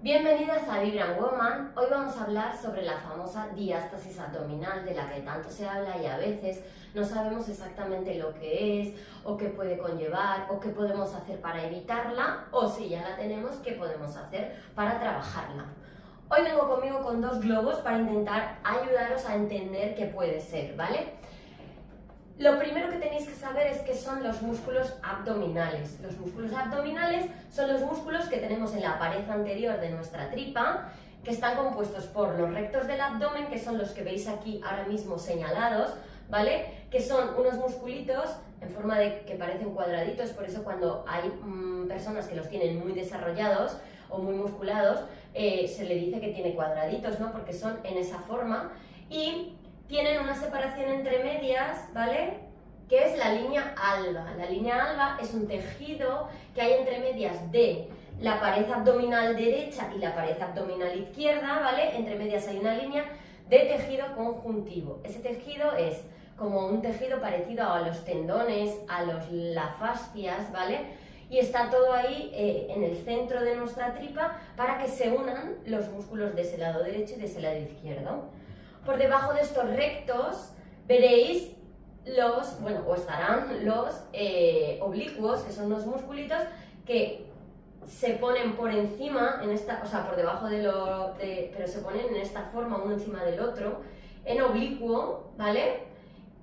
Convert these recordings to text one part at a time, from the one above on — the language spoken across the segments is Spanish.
Bienvenidas a Vibrant Woman. Hoy vamos a hablar sobre la famosa diástasis abdominal de la que tanto se habla y a veces no sabemos exactamente lo que es o qué puede conllevar o qué podemos hacer para evitarla o si ya la tenemos, qué podemos hacer para trabajarla. Hoy vengo conmigo con dos globos para intentar ayudaros a entender qué puede ser, ¿vale? Lo primero que tenéis que saber es qué son los músculos abdominales. Los músculos abdominales son los músculos que tenemos en la pared anterior de nuestra tripa, que están compuestos por los rectos del abdomen, que son los que veis aquí ahora mismo señalados, ¿vale? Que son unos musculitos en forma de que parecen cuadraditos, por eso cuando hay personas que los tienen muy desarrollados o muy musculados, se le dice que tiene cuadraditos, ¿no? Porque son en esa forma y tienen una separación entre medias, ¿vale? Que es la línea alba. La línea alba es un tejido que hay entre medias de la pared abdominal derecha y la pared abdominal izquierda, ¿vale? Entre medias hay una línea de tejido conjuntivo. Ese tejido es como un tejido parecido a los tendones, a las fascias, ¿vale? Y está todo ahí en el centro de nuestra tripa para que se unan los músculos de ese lado derecho y de ese lado izquierdo. Por debajo de estos rectos veréis estarán los oblicuos, que son unos musculitos que se ponen por encima, por debajo pero se ponen en esta forma uno encima del otro, en oblicuo, ¿vale?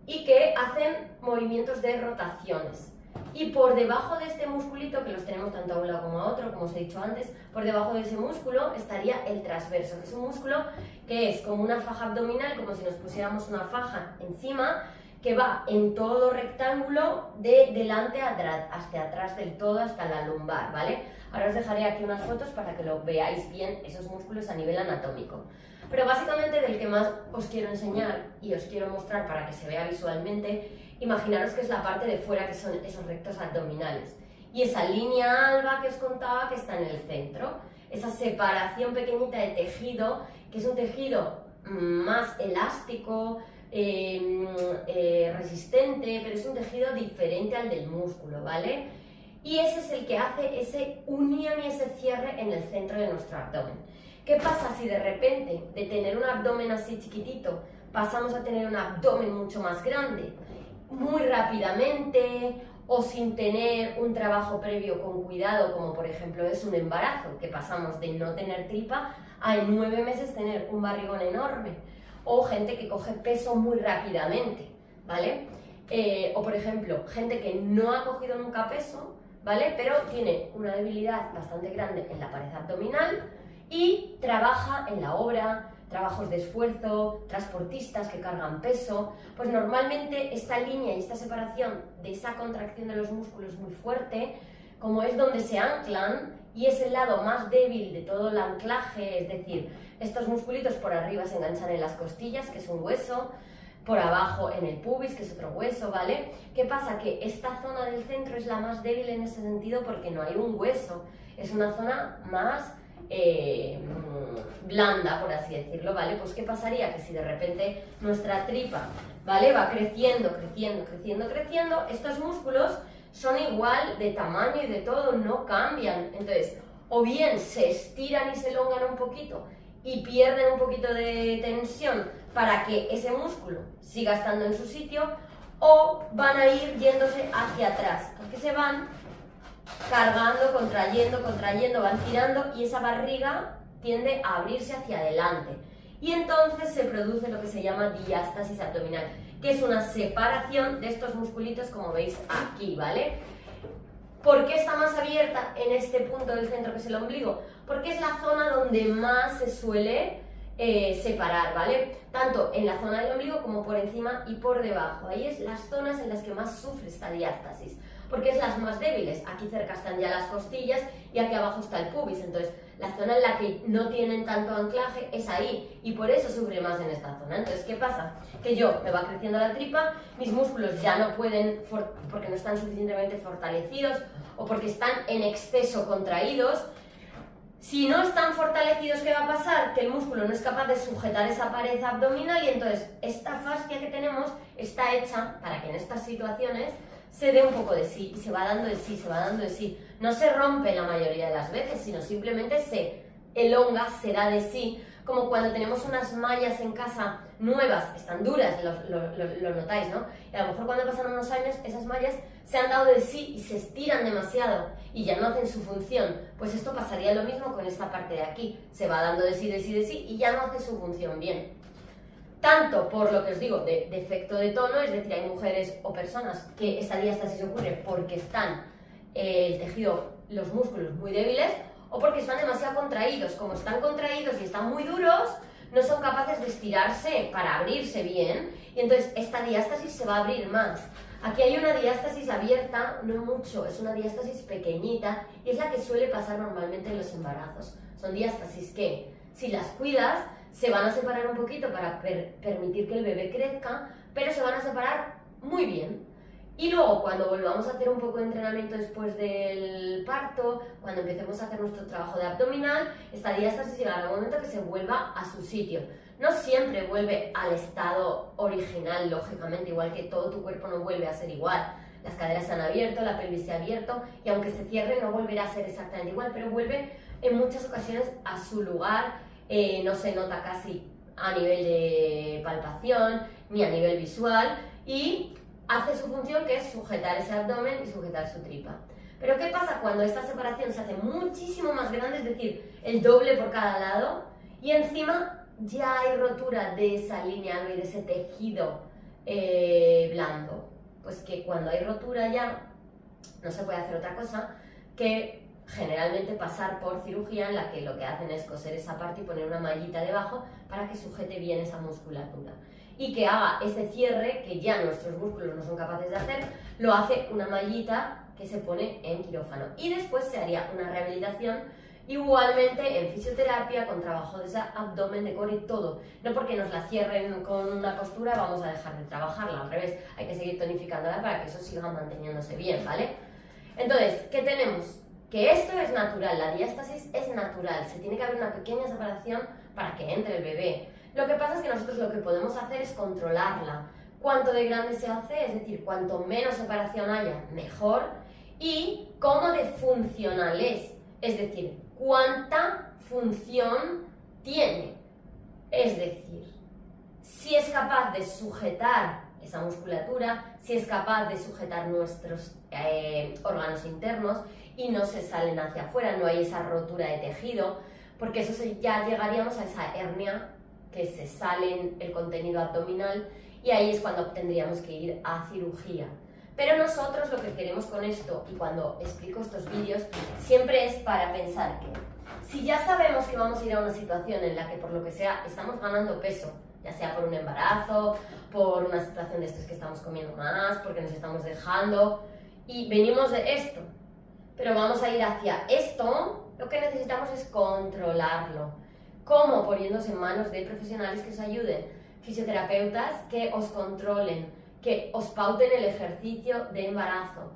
Y que hacen movimientos de rotaciones. Y por debajo de este musculito, que los tenemos tanto a un lado como a otro, como os he dicho antes, por debajo de ese músculo estaría el transverso, que es un músculo que es como una faja abdominal, como si nos pusiéramos una faja encima, que va en todo rectángulo de delante a atrás, hasta atrás del todo, hasta la lumbar, ¿vale? Ahora os dejaré aquí unas fotos para que lo veáis bien, esos músculos a nivel anatómico. Pero básicamente del que más os quiero enseñar y os quiero mostrar para que se vea visualmente, imaginaros que es la parte de fuera, que son esos rectos abdominales. Y esa línea alba que os contaba que está en el centro, esa separación pequeñita de tejido, que es un tejido más elástico, resistente, pero es un tejido diferente al del músculo, ¿vale? Y ese es el que hace ese unión y ese cierre en el centro de nuestro abdomen. ¿Qué pasa si de repente de tener un abdomen así chiquitito pasamos a tener un abdomen mucho más grande? Muy rápidamente o sin tener un trabajo previo con cuidado, como por ejemplo es un embarazo, que pasamos de no tener tripa a en 9 meses tener un barrigón enorme, o gente que coge peso muy rápidamente, ¿vale? O por ejemplo, gente que no ha cogido nunca peso, ¿vale? Pero tiene una debilidad bastante grande en la pared abdominal y trabaja en la obra, trabajos de esfuerzo, transportistas que cargan peso, pues normalmente esta línea y esta separación de esa contracción de los músculos muy fuerte, como es donde se anclan y es el lado más débil de todo el anclaje, es decir, estos musculitos por arriba se enganchan en las costillas, que es un hueso, por abajo en el pubis, que es otro hueso, ¿vale? ¿Qué pasa? Que esta zona del centro es la más débil en ese sentido porque no hay un hueso, es una zona más blanda, por así decirlo, ¿vale? Pues ¿qué pasaría? Que si de repente nuestra tripa, ¿vale? Va creciendo, creciendo, creciendo, creciendo, estos músculos son igual de tamaño y de todo, no cambian. Entonces, o bien se estiran y se elongan un poquito y pierden un poquito de tensión para que ese músculo siga estando en su sitio, o van a ir yéndose hacia atrás, porque se van cargando, contrayendo, contrayendo, van tirando y esa barriga tiende a abrirse hacia adelante. Y entonces se produce lo que se llama diástasis abdominal, que es una separación de estos musculitos como veis aquí, ¿vale? ¿Por qué está más abierta en este punto del centro que es el ombligo? Porque es la zona donde más se suele separar, ¿vale? Tanto en la zona del ombligo como por encima y por debajo. Ahí es las zonas en las que más sufre esta diástasis, porque es las más débiles. Aquí cerca están ya las costillas y aquí abajo está el pubis, entonces la zona en la que no tienen tanto anclaje es ahí y por eso sufre más en esta zona. Entonces, ¿qué pasa? Que me va creciendo la tripa, mis músculos ya no pueden, porque no están suficientemente fortalecidos o porque están en exceso contraídos. Si no están fortalecidos, ¿qué va a pasar? Que el músculo no es capaz de sujetar esa pared abdominal y entonces esta fascia que tenemos está hecha para que en estas situaciones se dé un poco de sí, y se va dando de sí, se va dando de sí. No se rompe la mayoría de las veces, sino simplemente se elonga, se da de sí, como cuando tenemos unas mallas en casa nuevas, están duras, lo notáis, ¿no? Y a lo mejor cuando pasan unos años, esas mallas se han dado de sí y se estiran demasiado y ya no hacen su función. Pues esto pasaría lo mismo con esta parte de aquí, se va dando de sí, de sí, de sí y ya no hace su función bien. Tanto por lo que os digo de defecto de tono, es decir, hay mujeres o personas que esta diástasis ocurre porque están el tejido, los músculos muy débiles, o porque están demasiado contraídos. Como están contraídos y están muy duros, no son capaces de estirarse para abrirse bien, y entonces esta diástasis se va a abrir más. Aquí hay una diástasis abierta, no mucho, es una diástasis pequeñita, y es la que suele pasar normalmente en los embarazos. Son diástasis que, si las cuidas, se van a separar un poquito para permitir que el bebé crezca, pero se van a separar muy bien. Y luego, cuando volvamos a hacer un poco de entrenamiento después del parto, cuando empecemos a hacer nuestro trabajo de abdominal, esta diástasis llegará un momento que se vuelva a su sitio. No siempre vuelve al estado original, lógicamente, igual que todo tu cuerpo no vuelve a ser igual. Las caderas se han abierto, la pelvis se ha abierto, y aunque se cierre no volverá a ser exactamente igual, pero vuelve en muchas ocasiones a su lugar. No se nota casi a nivel de palpación, ni a nivel visual, y hace su función, que es sujetar ese abdomen y sujetar su tripa. Pero ¿qué pasa cuando esta separación se hace muchísimo más grande, es decir, el doble por cada lado, y encima ya hay rotura de esa línea y de ese tejido blando? Pues que cuando hay rotura ya no se puede hacer otra cosa que generalmente pasar por cirugía, en la que lo que hacen es coser esa parte y poner una mallita debajo para que sujete bien esa musculatura y que haga ese cierre que ya nuestros músculos no son capaces de hacer. Lo hace una mallita que se pone en quirófano, y después se haría una rehabilitación igualmente en fisioterapia con trabajo de ese abdomen, de core, todo. No porque nos la cierren con una costura vamos a dejar de trabajarla, al revés, hay que seguir tonificándola para que eso siga manteniéndose bien, ¿vale? Entonces, ¿qué tenemos? Que esto es natural, la diástasis es natural, se tiene que haber una pequeña separación para que entre el bebé. Lo que pasa es que nosotros lo que podemos hacer es controlarla. Cuanto de grande se hace, es decir, cuanto menos separación haya, mejor, y cómo de funcional es decir, cuánta función tiene. Es decir, si es capaz de sujetar esa musculatura, si es capaz de sujetar nuestros órganos internos y no se salen hacia afuera, no hay esa rotura de tejido, porque eso ya llegaríamos a esa hernia que se sale el contenido abdominal, y ahí es cuando tendríamos que ir a cirugía. Pero nosotros lo que queremos con esto, y cuando explico estos vídeos, siempre es para pensar que si ya sabemos que vamos a ir a una situación en la que por lo que sea estamos ganando peso, ya sea por un embarazo, por una situación de estrés que estamos comiendo más, porque nos estamos dejando, y venimos de esto, pero vamos a ir hacia esto, lo que necesitamos es controlarlo. ¿Cómo? Poniéndose en manos de profesionales que os ayuden, fisioterapeutas que os controlen, que os pauten el ejercicio de embarazo,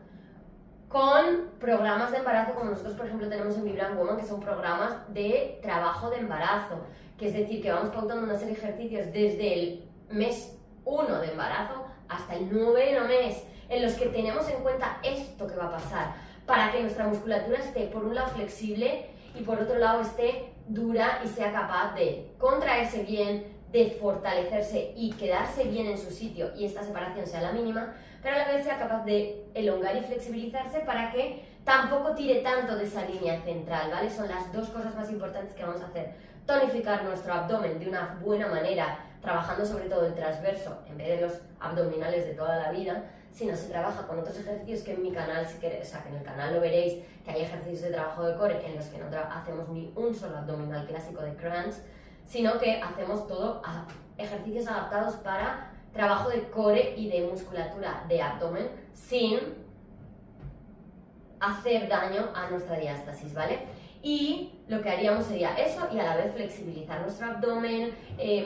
con programas de embarazo como nosotros, por ejemplo, tenemos en Vibrant Woman, que son programas de trabajo de embarazo, que es decir, que vamos pautando una serie de ejercicios desde el mes 1 de embarazo hasta el 9º mes, en los que tenemos en cuenta esto que va a pasar, para que nuestra musculatura esté, por un lado, flexible y por otro lado esté dura y sea capaz de contraerse bien, de fortalecerse y quedarse bien en su sitio, y esta separación sea la mínima, pero a la vez sea capaz de elongar y flexibilizarse para que tampoco tire tanto de esa línea central, ¿vale? Son las dos cosas más importantes que vamos a hacer. Tonificar nuestro abdomen de una buena manera, trabajando sobre todo el transverso en vez de los abdominales de toda la vida, sino se trabaja con otros ejercicios que en mi canal, si queréis, o sea, que en el canal lo veréis, que hay ejercicios de trabajo de core en los que no hacemos ni un solo abdominal clásico de crunch, sino que hacemos todo ejercicios adaptados para trabajo de core y de musculatura de abdomen sin hacer daño a nuestra diástasis, ¿vale? Y lo que haríamos sería eso, y a la vez flexibilizar nuestro abdomen,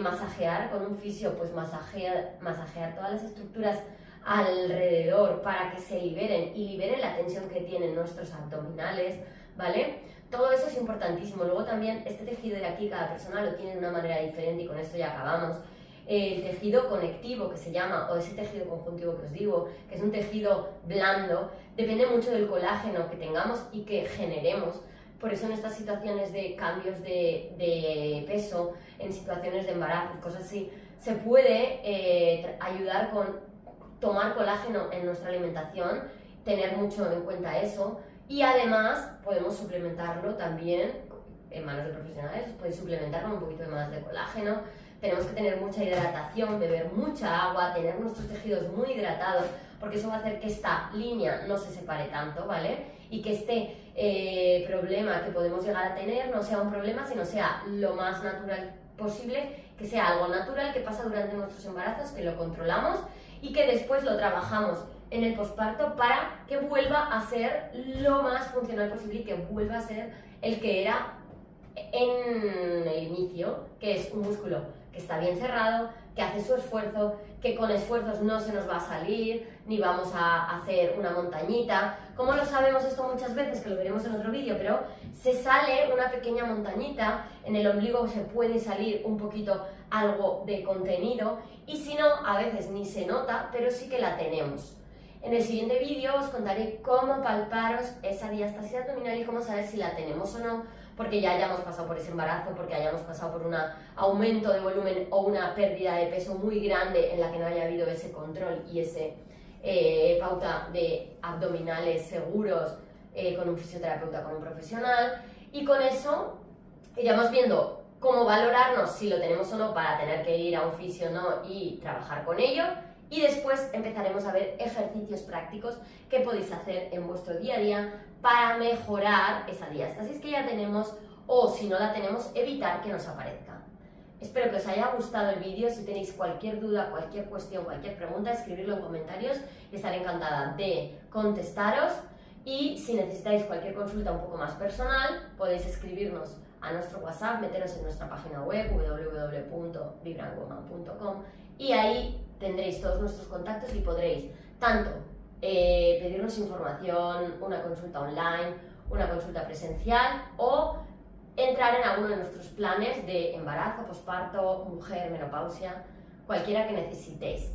masajear con un fisio, pues masajear todas las estructuras alrededor para que se liberen y liberen la tensión que tienen nuestros abdominales, ¿vale? Todo eso es importantísimo. Luego también este tejido de aquí, cada persona lo tiene de una manera diferente, y con esto ya acabamos. El tejido conectivo, que se llama, o ese tejido conjuntivo que os digo, que es un tejido blando, depende mucho del colágeno que tengamos y que generemos. Por eso en estas situaciones de cambios de peso, en situaciones de embarazo, cosas así, se puede ayudar con tomar colágeno en nuestra alimentación, tener mucho en cuenta eso, y además podemos suplementarlo también en manos de profesionales, podéis suplementar con un poquito de más de colágeno. Tenemos que tener mucha hidratación, beber mucha agua, tener nuestros tejidos muy hidratados, porque eso va a hacer que esta línea no se separe tanto, ¿vale? Y que este problema que podemos llegar a tener no sea un problema, sino sea lo más natural posible, que sea algo natural que pasa durante nuestros embarazos, que lo controlamos y que después lo trabajamos en el posparto para que vuelva a ser lo más funcional posible y que vuelva a ser el que era en el inicio, que es un músculo que está bien cerrado, que hace su esfuerzo, que con esfuerzos no se nos va a salir, ni vamos a hacer una montañita. ¿Cómo lo sabemos esto muchas veces? Que lo veremos en otro vídeo, pero se sale una pequeña montañita, en el ombligo se puede salir un poquito algo de contenido, y si no, a veces ni se nota, pero sí que la tenemos. En el siguiente vídeo os contaré cómo palparos esa diástasis abdominal y cómo saber si la tenemos o no, porque ya hayamos pasado por ese embarazo, porque hayamos pasado por un aumento de volumen o una pérdida de peso muy grande en la que no haya habido ese control y ese pauta de abdominales seguros con un fisioterapeuta, con un profesional, y con eso iremos viendo cómo valorarnos si lo tenemos o no para tener que ir a un fisio o no y trabajar con ello. Y después empezaremos a ver ejercicios prácticos que podéis hacer en vuestro día a día para mejorar esa diástasis que ya tenemos, o si no la tenemos, evitar que nos aparezca. Espero que os haya gustado el vídeo. Si tenéis cualquier duda, cualquier cuestión, cualquier pregunta, escribidlo en comentarios y estaré encantada de contestaros. Y si necesitáis cualquier consulta un poco más personal, podéis escribirnos a nuestro WhatsApp, meteros en nuestra página web www.vibrantwoman.com, y ahí tendréis todos nuestros contactos y podréis tanto pedirnos información, una consulta online, una consulta presencial, o entrar en alguno de nuestros planes de embarazo, posparto, mujer, menopausia, cualquiera que necesitéis.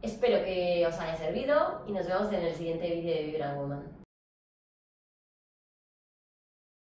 Espero que os haya servido y nos vemos en el siguiente vídeo de Vibrant Woman.